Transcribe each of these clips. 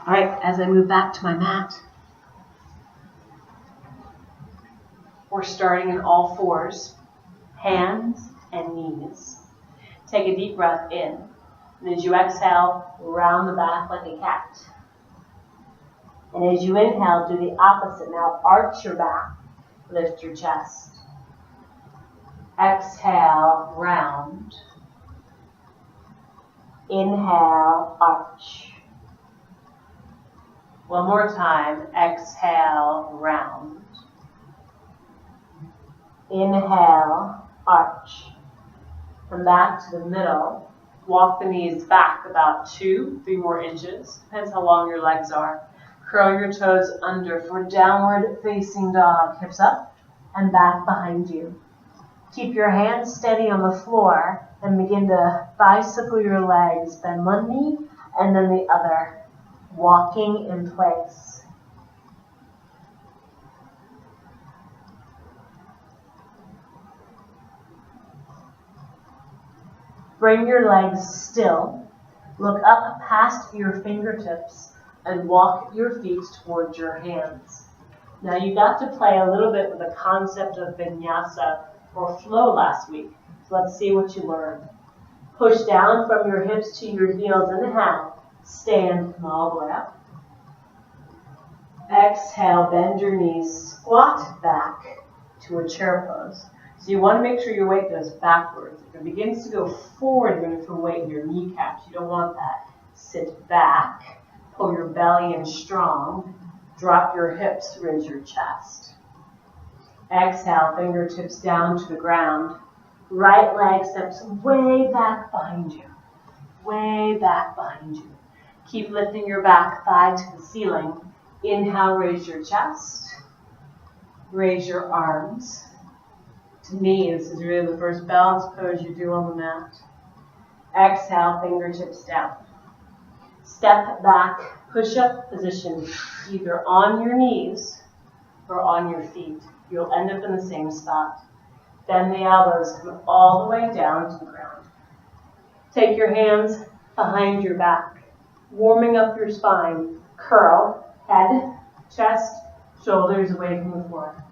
All right, as I move back to my mat, we're starting in all fours, hands and knees. Take a deep breath in. And as you exhale, round the back like a cat. And as you inhale, do the opposite. Now arch your back, lift your chest. Exhale, round. Inhale, arch. One more time. Exhale, round. Inhale, arch. Come back to the middle. Walk the knees back about 2-3 more inches. Depends how long your legs are. Curl your toes under for downward facing dog. Hips up and back behind you. Keep your hands steady on the floor and begin to bicycle your legs. Bend one knee and then the other. Walking in place. Bring your legs still. Look up past your fingertips and walk your feet towards your hands. Now you got to play a little bit with the concept of vinyasa or flow last week. So let's see what you learned. Push down from your hips to your heels. Inhale, stand, come all the way up. Exhale, bend your knees, squat back to a chair pose. So you want to make sure your weight goes backwards. If it begins to go forward, you're going to feel weight in your kneecaps. You don't want that. Sit back, pull your belly in strong, drop your hips, raise your chest. Exhale, fingertips down to the ground. Right leg steps way back behind you. Way back behind you. Keep lifting your back thigh to the ceiling. Inhale, raise your chest. Raise your arms. To me, this is really the first balance pose you do on the mat. Exhale, fingertips down. Step back, push-up position, either on your knees or on your feet. You'll end up in the same spot. Bend the elbows, come all the way down to the ground. Take your hands behind your back, warming up your spine. Curl, head, chest, shoulders away from the floor.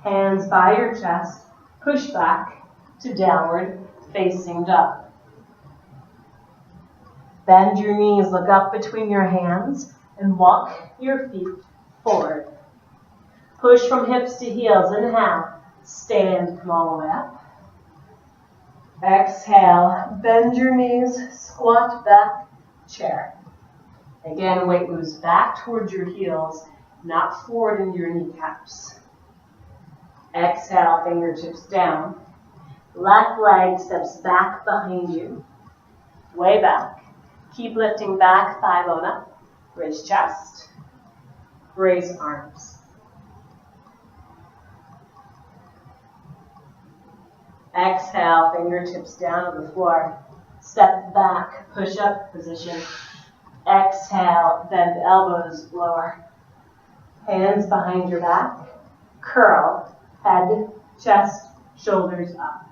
Hands by your chest, push back to downward facing dog. Bend your knees, look up between your hands, and walk your feet forward. Push from hips to heels. Inhale, stand, come all the way up. Exhale, bend your knees, squat back, chair. Again, weight moves back towards your heels, not forward into your kneecaps. Exhale, fingertips down. Left leg steps back behind you, way back. Keep lifting back, thigh bone up. Raise chest, raise arms. Exhale, fingertips down to the floor. Step back, push up position. Exhale, bend elbows lower. Hands behind your back. Curl, head, chest, shoulders up.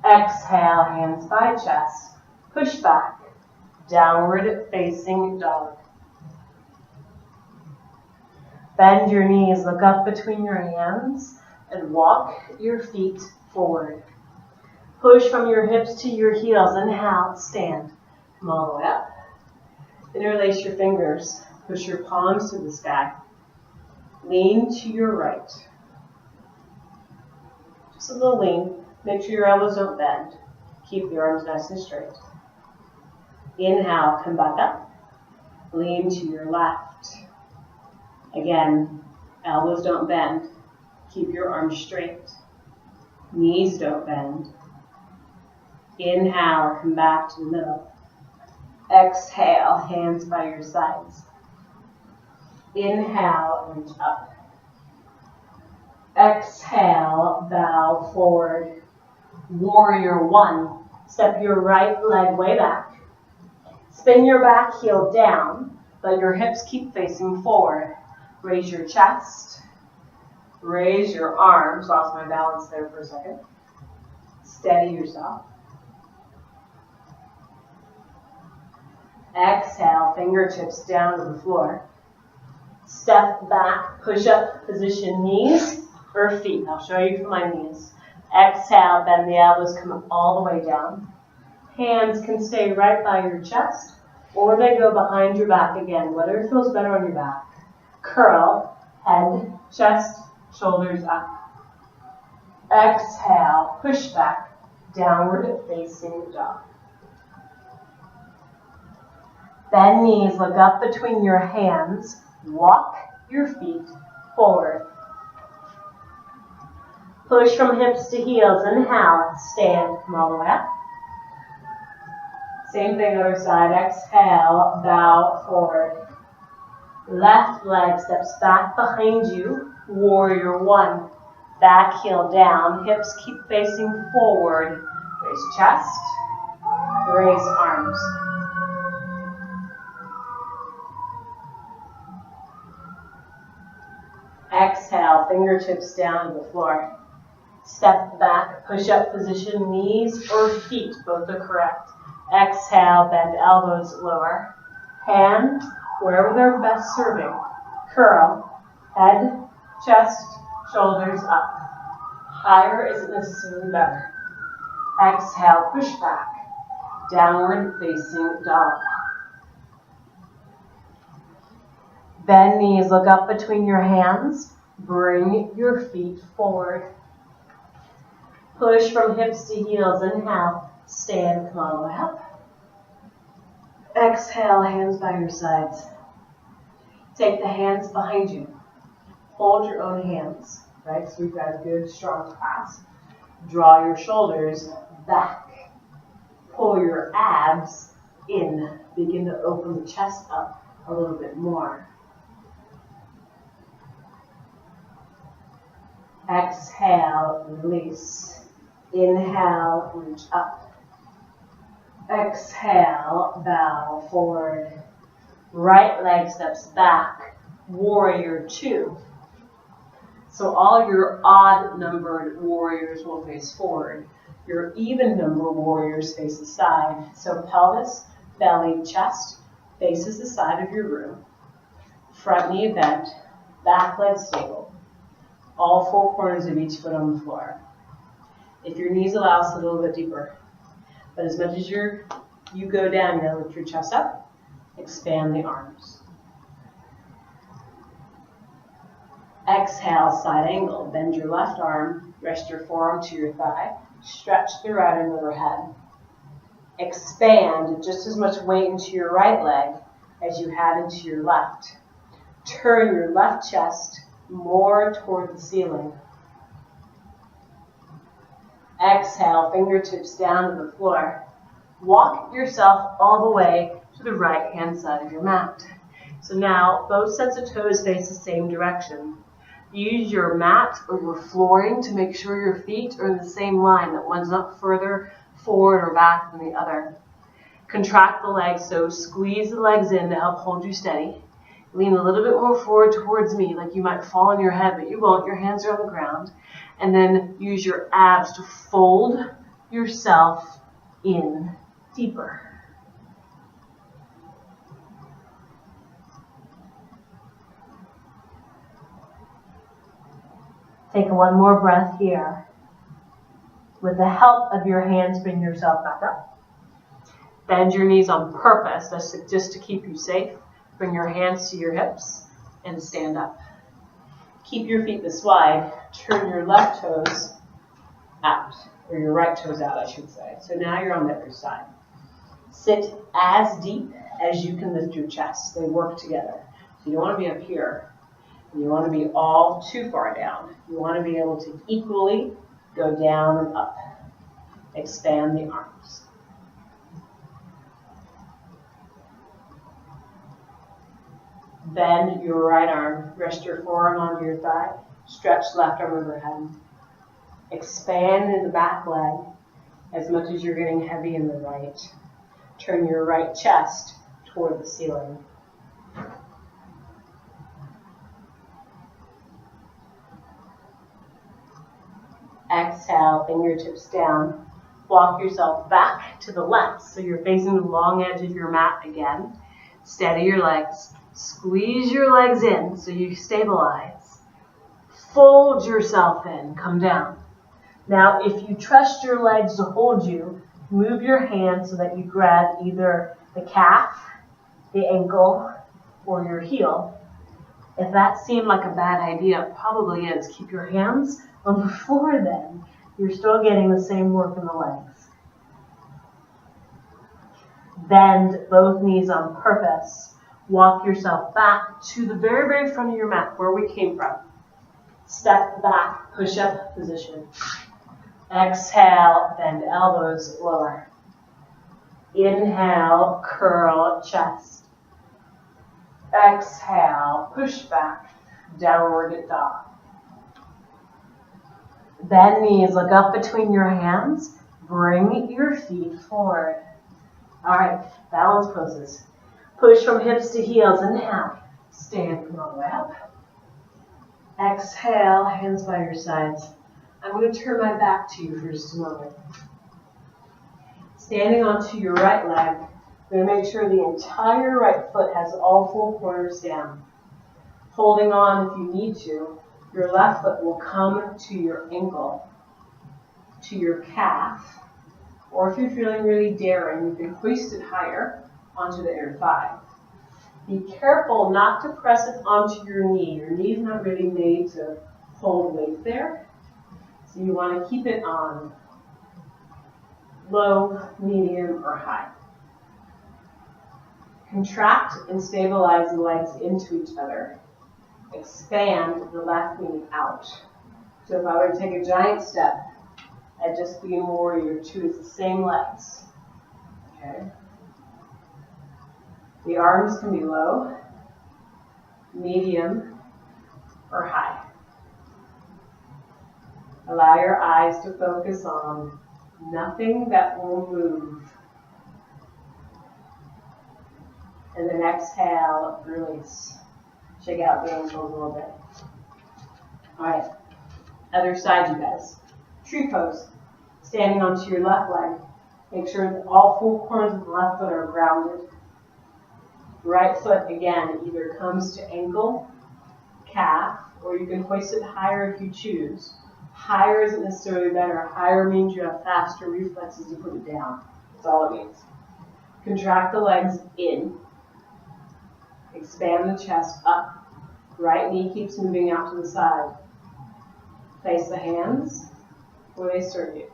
Exhale, hands by chest. Push back, downward facing dog. Bend your knees, look up between your hands, and walk your feet forward. Push from your hips to your heels. Inhale, stand. Come all the way up. Interlace your fingers. Push your palms to the sky. Lean to your right. Just a little lean. Make sure your elbows don't bend. Keep your arms nice and straight. Inhale, come back up. Lean to your left. Again, elbows don't bend. Keep your arms straight. Knees don't bend. Inhale, come back to the middle. Exhale, hands by your sides. Inhale, reach up. Exhale, bow forward. Warrior one. Step your right leg way back. Spin your back heel down, but your hips keep facing forward. Raise your chest. Raise your arms. Lost my balance there for a second. Steady yourself. Exhale, fingertips down to the floor. Step back, push up position, knees or feet. I'll show you for my knees. Exhale, bend the elbows, come all the way down. Hands can stay right by your chest, or they go behind your back again, whatever feels better on your back. Curl, head, chest, shoulders up. Exhale, push back, downward facing dog. Bend knees, look up between your hands, walk your feet forward. Push from hips to heels, inhale, stand, come all the way up. Same thing, other side, exhale, bow forward. Left leg steps back behind you, warrior one. Back heel down, hips keep facing forward. Raise chest, raise arms. Exhale, fingertips down to the floor. Step back, push up position, knees or feet, both are correct. Exhale, bend elbows lower. Hands wherever they're best serving. Curl, head, chest, shoulders up. Higher isn't necessarily better. Exhale, push back. Downward facing dog. Bend knees, look up between your hands. Bring your feet forward. Push from hips to heels, inhale. Stand, come all the way up. Exhale, hands by your sides. Take the hands behind you. Hold your own hands, right? So we've got a good, strong clasp. Draw your shoulders back. Pull your abs in. Begin to open the chest up a little bit more. Exhale, release. Inhale, reach up. Exhale, bow forward. Right leg steps back, warrior two. So all your odd numbered warriors will face forward. Your even number warriors face the side. So pelvis, belly, chest faces the side of your room. Front knee bent, back leg stable. All four corners of each foot on the floor. If your knees allow, sit a little bit deeper. But as much as you go down, lift your chest up, expand the arms. Exhale, side angle. Bend your left arm, rest your forearm to your thigh, stretch the right arm overhead. Expand just as much weight into your right leg as you had into your left. Turn your left chest more toward the ceiling. Exhale, fingertips down to the floor. Walk yourself all the way to the right-hand side of your mat. So now, both sets of toes face the same direction. Use your mat or your flooring to make sure your feet are in the same line, that one's not further forward or back than the other. Contract the legs, so squeeze the legs in to help hold you steady. Lean a little bit more forward towards me, like you might fall on your head, but you won't. Your hands are on the ground. And then use your abs to fold yourself in deeper. Take one more breath here. With the help of your hands, bring yourself back up. Bend your knees on purpose, that's just to keep you safe. Bring your hands to your hips and stand up. Keep your feet this wide. Turn your left toes out, or your right toes out, I should say. So now you're on the other side. Sit as deep as you can lift your chest. They work together. So you don't want to be up here. You want to be all too far down. You want to be able to equally go down and up. Expand the arms. Bend your right arm. Rest your forearm onto your thigh. Stretch left arm overhead. Expand in the back leg as much as you're getting heavy in the right. Turn your right chest toward the ceiling. Exhale, fingertips down. Walk yourself back to the left. So you're facing the long edge of your mat again. Steady your legs. Squeeze your legs in so you stabilize. Fold yourself in. Come down. Now, if you trust your legs to hold you, move your hands so that you grab either the calf, the ankle, or your heel. If that seemed like a bad idea, it probably is. Keep your hands on the floor then. You're still getting the same work in the legs. Bend both knees on purpose. Walk yourself back to the very, very front of your mat, where we came from. Step back, push-up position. Exhale, bend elbows lower. Inhale, curl chest. Exhale, push back, downward dog. Bend knees, look up between your hands. Bring your feet forward. All right, balance poses. Push from hips to heels, inhale. Stand all the way up. Exhale, hands by your sides. I'm going to turn my back to you for just a moment. Standing onto your right leg, you're going to make sure the entire right foot has all four corners down. Holding on if you need to, your left foot will come to your ankle, to your calf, or if you're feeling really daring, you can hoist it higher onto the inner thigh. Be careful not to press it onto your knee. Your knee's not really made to hold weight there. So you want to keep it on low, medium, or high. Contract and stabilize the legs into each other. Expand the left knee out. So if I were to take a giant step, I'd just be in warrior two. It's the same legs. Okay. The arms can be low, medium, or high. Allow your eyes to focus on nothing that will move. And then exhale, release. Shake out the ankles a little bit. All right, other side, you guys. Tree pose. Standing onto your left leg. Make sure that all four corners of the left foot are grounded. Right foot, again, either comes to ankle, calf, or you can hoist it higher if you choose. Higher isn't necessarily better. Higher means you have faster reflexes to put it down. That's all it means. Contract the legs in. Expand the chest up. Right knee keeps moving out to the side. Place the hands where they serve you.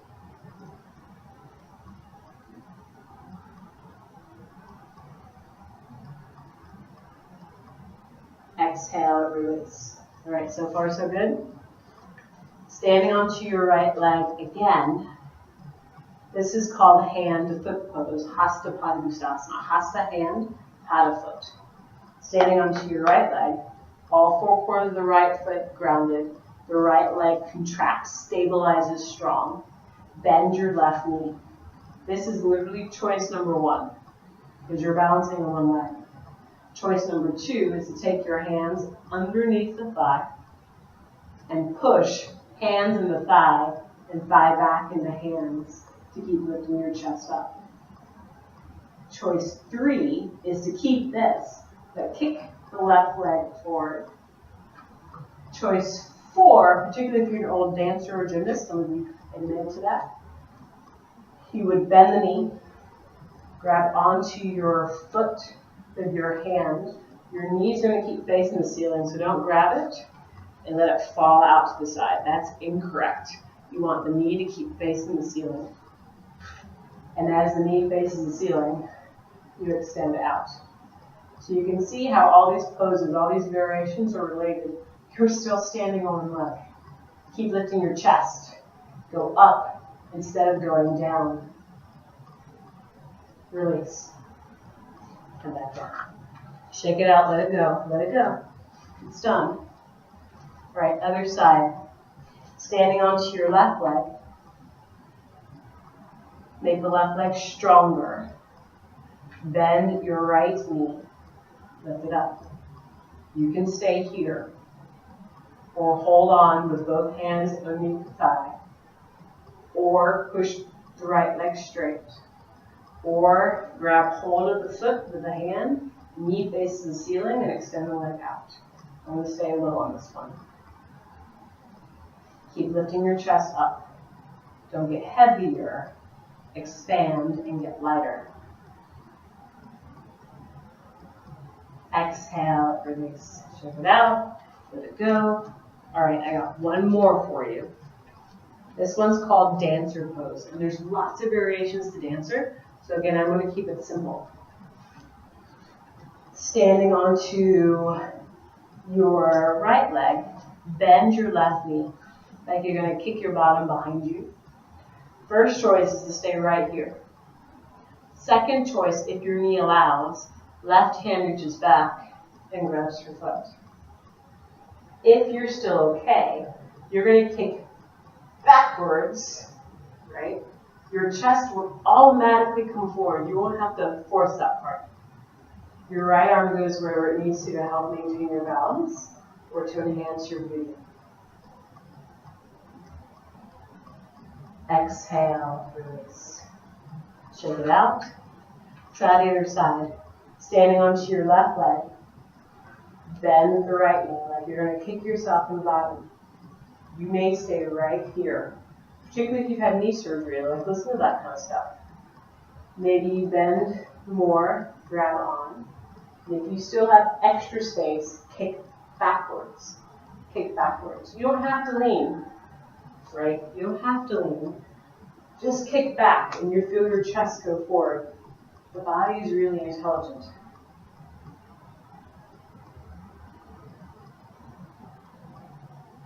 Exhale, release. All right, so far so good. Standing onto your right leg again. This is called hand to foot pose, Hasta Padangusthasana. Hasta hand, Pada foot. Standing onto your right leg, all four corners of the right foot grounded. The right leg contracts, stabilizes strong. Bend your left knee. This is literally choice number one, because you're balancing on one leg. Choice number two is to take your hands underneath the thigh and push hands in the thigh and thigh back into hands to keep lifting your chest up. Choice three is to keep this, but kick the left leg forward. Choice four, particularly if you're an old dancer or gymnast, some of you admit to that, you would bend the knee, grab onto your foot with your hand. Your knee's going to keep facing the ceiling, so don't grab it and let it fall out to the side. That's incorrect. You want the knee to keep facing the ceiling. And as the knee faces the ceiling, you extend out. So you can see how all these poses, all these variations are related. You're still standing on one leg. Keep lifting your chest. Go up instead of going down. Release. Come back down. Shake it out, let it go, let it go. It's done. All right, other side. Standing onto your left leg. Make the left leg stronger. Bend your right knee. Lift it up. You can stay here or hold on with both hands underneath the thigh, or push the right leg straight. Or grab hold of the foot with the hand, knee faces the ceiling, and extend the leg out. I'm going to stay low on this one. Keep lifting your chest up. Don't get heavier. Expand and get lighter. Exhale, release. Shake it out. Let it go. All right, I got one more for you. This one's called dancer pose, and there's lots of variations to dancer. So again, I'm going to keep it simple. Standing onto your right leg, bend your left knee, like you're going to kick your bottom behind you. First choice is to stay right here. Second choice, if your knee allows, left hand reaches back and grabs your foot. If you're still okay, you're going to kick backwards, right? Your chest will automatically come forward. You won't have to force that part. Your right arm goes wherever it needs to help maintain your balance or to enhance your breathing. Exhale, release. Shake it out. Try the other side. Standing onto your left leg. Bend the right knee like you're going to kick yourself in the bottom. You may stay right here. Particularly if you've had knee surgery, like listen to that kind of stuff. Maybe you bend more, grab on. And if you still have extra space, kick backwards. Kick backwards. You don't have to lean, right? You don't have to lean. Just kick back and you feel your chest go forward. The body is really intelligent.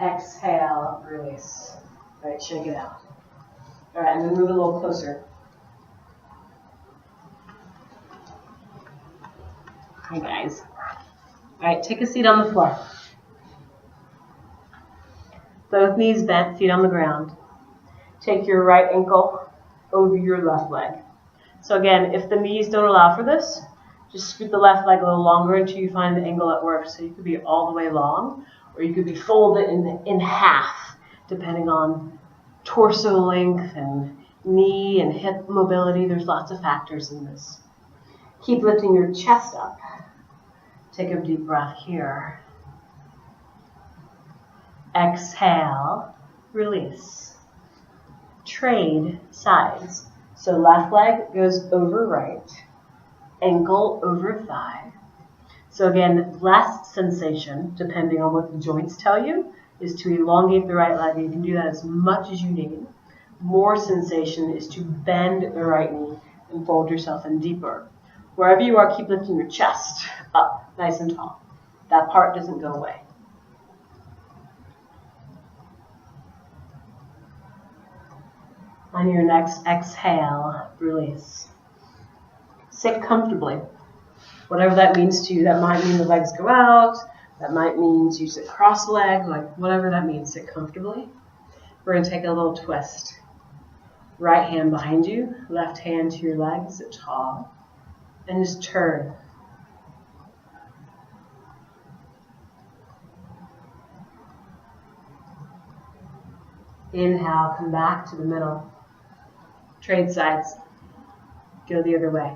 Exhale, release. All right, shake it out. All right, I'm going to move a little closer. Hi, guys. All right, take a seat on the floor. Both knees bent, feet on the ground. Take your right ankle over your left leg. So again, if the knees don't allow for this, just scoot the left leg a little longer until you find the angle that works. So you could be all the way long, or you could be folded in half, depending on torso length and knee and hip mobility. There's lots of factors in this. Keep lifting your chest up. Take a deep breath here. Exhale, release. Trade sides. So left leg goes over right, ankle over thigh. So again, less sensation, depending on what the joints tell you, is to elongate the right leg. You can do that as much as you need. More sensation is to bend the right knee and fold yourself in deeper. Wherever you are, keep lifting your chest up, nice and tall. That part doesn't go away. On your next exhale, release. Sit comfortably. Whatever that means to you. That might mean the legs go out. That might mean you sit cross-legged, like whatever that means. Sit comfortably. We're going to take a little twist. Right hand behind you, left hand to your legs, sit tall, and just turn. Inhale, come back to the middle. Trade sides. Go the other way.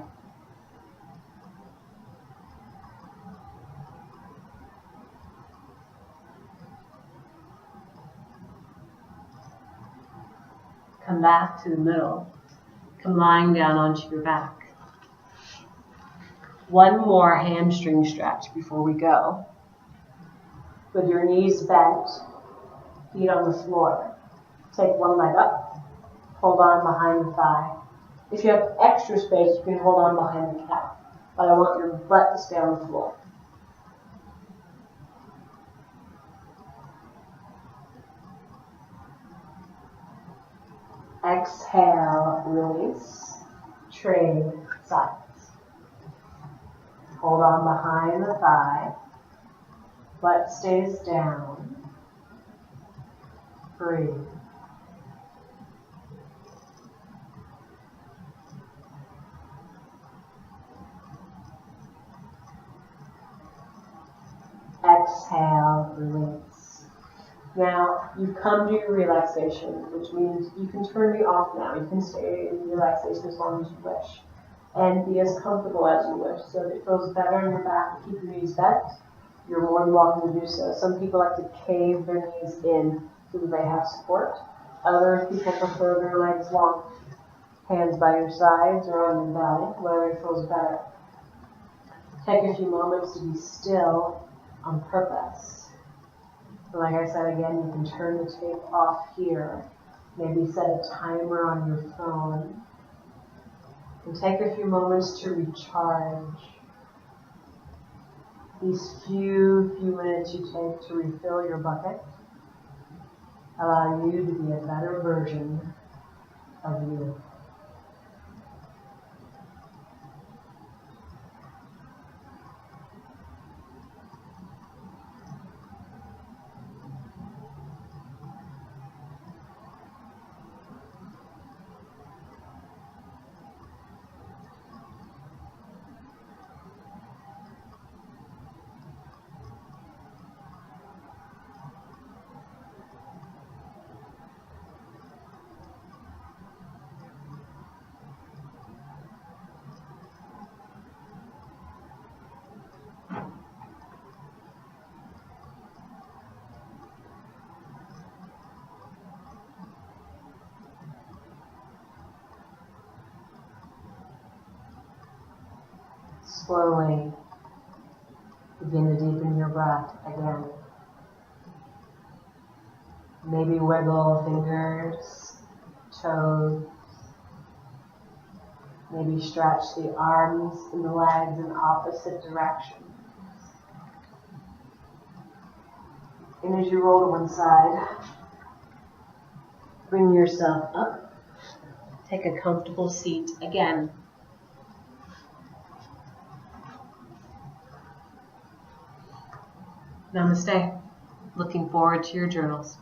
Come back to the middle. Come lying down onto your back. One more hamstring stretch before we go. With your knees bent, feet on the floor. Take one leg up. Hold on behind the thigh. If you have extra space, you can hold on behind the calf. But I want your butt to stay on the floor. Exhale, release, trade sides. Hold on behind the thigh. Butt stays down. Breathe. Exhale, release. Now, you've come to your relaxation, which means you can turn me off now. You can stay in relaxation as long as you wish. And be as comfortable as you wish. So if it feels better in your back to keep your knees bent, you're more than welcome to do so. Some people like to cave their knees in so that they have support. Other people prefer their legs long. Hands by your sides or on your belly, whatever feels better. Take a few moments to be still on purpose. And like I said again, you can turn the tape off here. Maybe set a timer on your phone. And take a few moments to recharge. These few minutes you take to refill your bucket allow you to be a better version of you. Slowly begin to deepen your breath again. Maybe wiggle fingers, toes. Maybe stretch the arms and the legs in opposite directions. And as you roll to one side, bring yourself up. Take a comfortable seat again. Namaste. Looking forward to your journals.